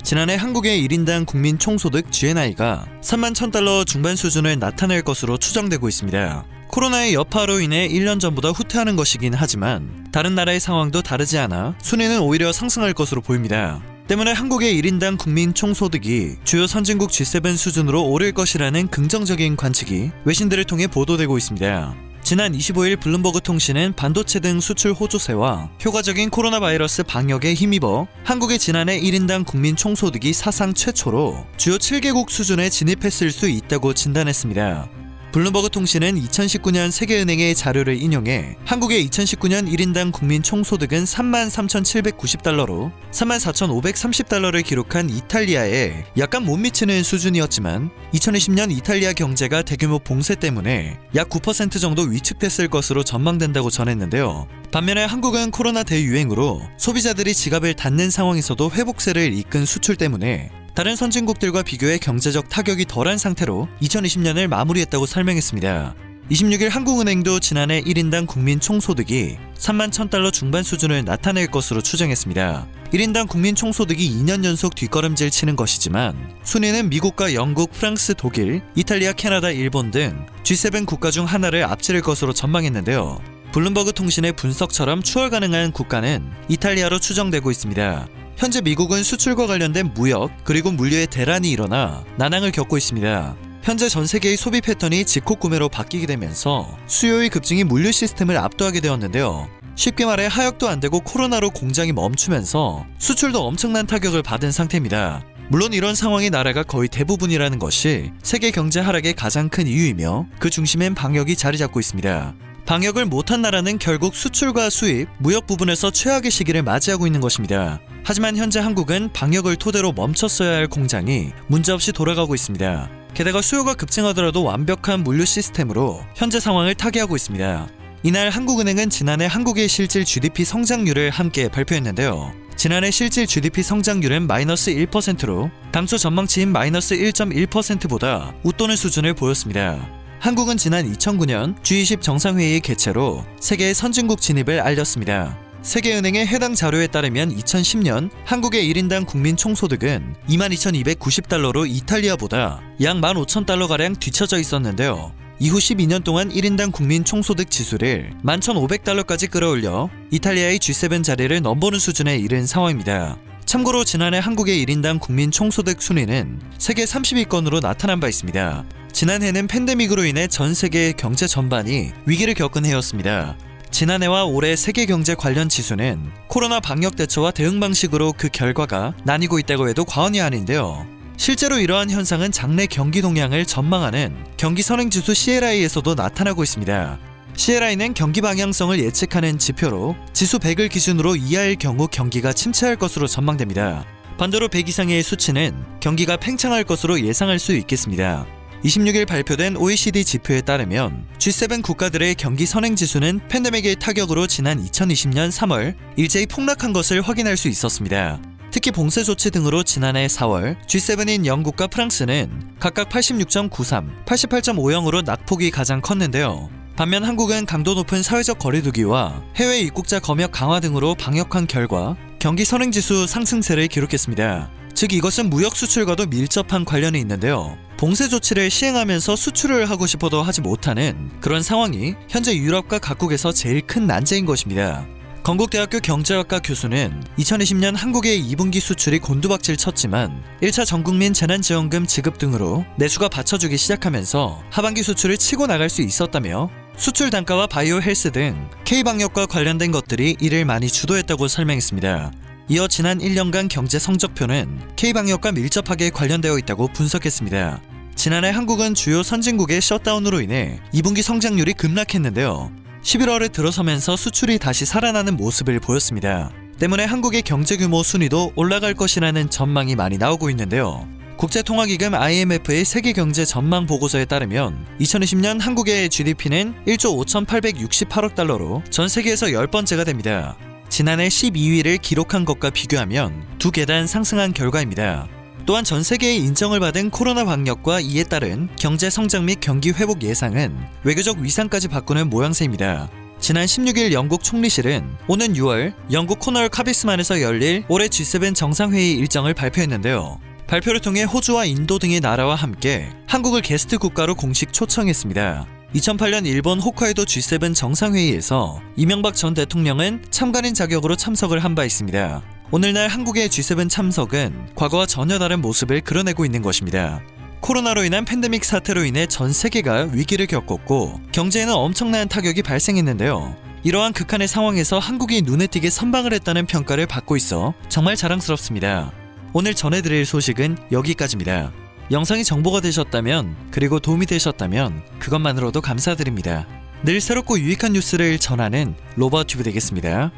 지난해 한국의 1인당 국민 총소득 GNI가 3만 1,000달러 중반 수준을 나타낼 것으로 추정되고 있습니다. 코로나의 여파로 인해 1년 전보다 후퇴하는 것이긴 하지만 다른 나라의 상황도 다르지 않아 순위는 오히려 상승할 것으로 보입니다. 때문에 한국의 1인당 국민 총소득이 주요 선진국 G7 수준으로 오를 것이라는 긍정적인 관측이 외신들을 통해 보도되고 있습니다. 지난 25일 블룸버그 통신은 반도체 등 수출 호조세와 효과적인 코로나 바이러스 방역에 힘입어 한국의 지난해 1인당 국민 총소득이 사상 최초로 주요 7개국 수준에 진입했을 수 있다고 진단했습니다. 블룸버그 통신은 2019년 세계은행의 자료를 인용해 한국의 2019년 1인당 국민 총소득은 33,790달러로 34,530달러를 기록한 이탈리아에 약간 못 미치는 수준이었지만 2020년 이탈리아 경제가 대규모 봉쇄 때문에 약 9% 정도 위축됐을 것으로 전망된다고 전했는데요. 반면에 한국은 코로나 대유행으로 소비자들이 지갑을 닫는 상황에서도 회복세를 이끈 수출 때문에 다른 선진국들과 비교해 경제적 타격이 덜한 상태로 2020년을 마무리했다고 설명했습니다. 26일 한국은행도 지난해 1인당 국민 총소득이 3만 1,000달러 중반 수준을 나타낼 것으로 추정했습니다. 1인당 국민 총소득이 2년 연속 뒷걸음질 치는 것이지만 순위는 미국과 영국, 프랑스, 독일, 이탈리아, 캐나다, 일본 등 G7 국가 중 하나를 앞지를 것으로 전망했는데요. 블룸버그 통신의 분석처럼 추월 가능한 국가는 이탈리아로 추정되고 있습니다. 현재 미국은 수출과 관련된 무역 그리고 물류의 대란이 일어나 난항을 겪고 있습니다. 현재 전 세계의 소비 패턴이 직콕 구매로 바뀌게 되면서 수요의 급증이 물류 시스템을 압도하게 되었는데요. 쉽게 말해 하역도 안 되고 코로나로 공장이 멈추면서 수출도 엄청난 타격을 받은 상태입니다. 물론 이런 상황이 나라가 거의 대부분이라는 것이 세계 경제 하락의 가장 큰 이유이며 그 중심엔 방역이 자리 잡고 있습니다. 방역을 못한 나라는 결국 수출과 수입, 무역 부분에서 최악의 시기를 맞이하고 있는 것입니다. 하지만 현재 한국은 방역을 토대로 멈췄어야 할 공장이 문제없이 돌아가고 있습니다. 게다가 수요가 급증하더라도 완벽한 물류 시스템으로 현재 상황을 타개하고 있습니다. 이날 한국은행은 지난해 한국의 실질 GDP 성장률을 함께 발표했는데요. 지난해 실질 GDP 성장률은 마이너스 1%로 당초 전망치인 마이너스 1.1%보다 웃도는 수준을 보였습니다. 한국은 지난 2009년 G20 정상회의 개최로 세계의 선진국 진입을 알렸습니다. 세계은행의 해당 자료에 따르면 2010년 한국의 1인당 국민 총소득은 22,290달러로 이탈리아보다 약 15,000달러가량 뒤처져 있었는데요. 이후 12년 동안 1인당 국민 총소득 지수를 11,500달러까지 끌어올려 이탈리아의 G7 자리를 넘보는 수준에 이른 상황입니다. 참고로 지난해 한국의 1인당 국민 총소득 순위는 세계 30위권으로 나타난 바 있습니다. 지난해는 팬데믹으로 인해 전 세계 경제 전반이 위기를 겪은 해였습니다. 지난해와 올해 세계 경제 관련 지수는 코로나 방역 대처와 대응 방식으로 그 결과가 나뉘고 있다고 해도 과언이 아닌데요. 실제로 이러한 현상은 장래 경기 동향을 전망하는 경기 선행지수 CLI에서도 나타나고 있습니다. CLI는 경기 방향성을 예측하는 지표로 지수 100을 기준으로 이하일 경우 경기가 침체할 것으로 전망됩니다. 반대로 100 이상의 수치는 경기가 팽창할 것으로 예상할 수 있겠습니다. 26일 발표된 OECD 지표에 따르면 G7 국가들의 경기 선행지수는 팬데믹의 타격으로 지난 2020년 3월 일제히 폭락한 것을 확인할 수 있었습니다. 특히 봉쇄 조치 등으로 지난해 4월 G7인 영국과 프랑스는 각각 86.93, 88.50으로 낙폭이 가장 컸는데요. 반면 한국은 강도 높은 사회적 거리두기와 해외 입국자 검역 강화 등으로 방역한 결과 경기 선행지수 상승세를 기록했습니다. 즉 이것은 무역 수출과도 밀접한 관련이 있는데요. 봉쇄 조치를 시행하면서 수출을 하고 싶어도 하지 못하는 그런 상황이 현재 유럽과 각국에서 제일 큰 난제인 것입니다. 건국대학교 경제학과 교수는 2020년 한국의 2분기 수출이 곤두박질 쳤지만 1차 전국민 재난지원금 지급 등으로 내수가 받쳐주기 시작하면서 하반기 수출을 치고 나갈 수 있었다며 수출 단가와 바이오 헬스 등 K방역과 관련된 것들이 이를 많이 주도했다고 설명했습니다. 이어 지난 1년간 경제 성적표는 K방역과 밀접하게 관련되어 있다고 분석했습니다. 지난해 한국은 주요 선진국의 셧다운으로 인해 2분기 성장률이 급락했는데요. 11월에 들어서면서 수출이 다시 살아나는 모습을 보였습니다. 때문에 한국의 경제 규모 순위도 올라갈 것이라는 전망이 많이 나오고 있는데요. 국제통화기금 IMF의 세계 경제 전망 보고서에 따르면 2020년 한국의 GDP는 1조 5,868억 달러로 전 세계에서 10번째가 됩니다. 지난해 12위를 기록한 것과 비교하면 2계단 상승한 결과입니다. 또한 전 세계의 인정을 받은 코로나 방역과 이에 따른 경제 성장 및 경기 회복 예상은 외교적 위상까지 바꾸는 모양새입니다. 지난 16일 영국 총리실은 오는 6월 영국 코널 카비스만에서 열릴 올해 G7 정상회의 일정을 발표했는데요. 발표를 통해 호주와 인도 등의 나라와 함께 한국을 게스트 국가로 공식 초청했습니다. 2008년 일본 홋카이도 G7 정상회의에서 이명박 전 대통령은 참관인 자격으로 참석을 한 바 있습니다. 오늘날 한국의 G7 참석은 과거와 전혀 다른 모습을 그려내고 있는 것입니다. 코로나로 인한 팬데믹 사태로 인해 전 세계가 위기를 겪었고 경제에는 엄청난 타격이 발생했는데요. 이러한 극한의 상황에서 한국이 눈에 띄게 선방을 했다는 평가를 받고 있어 정말 자랑스럽습니다. 오늘 전해드릴 소식은 여기까지입니다. 영상이 정보가 되셨다면 그리고 도움이 되셨다면 그것만으로도 감사드립니다. 늘 새롭고 유익한 뉴스를 전하는 로버튜브 되겠습니다.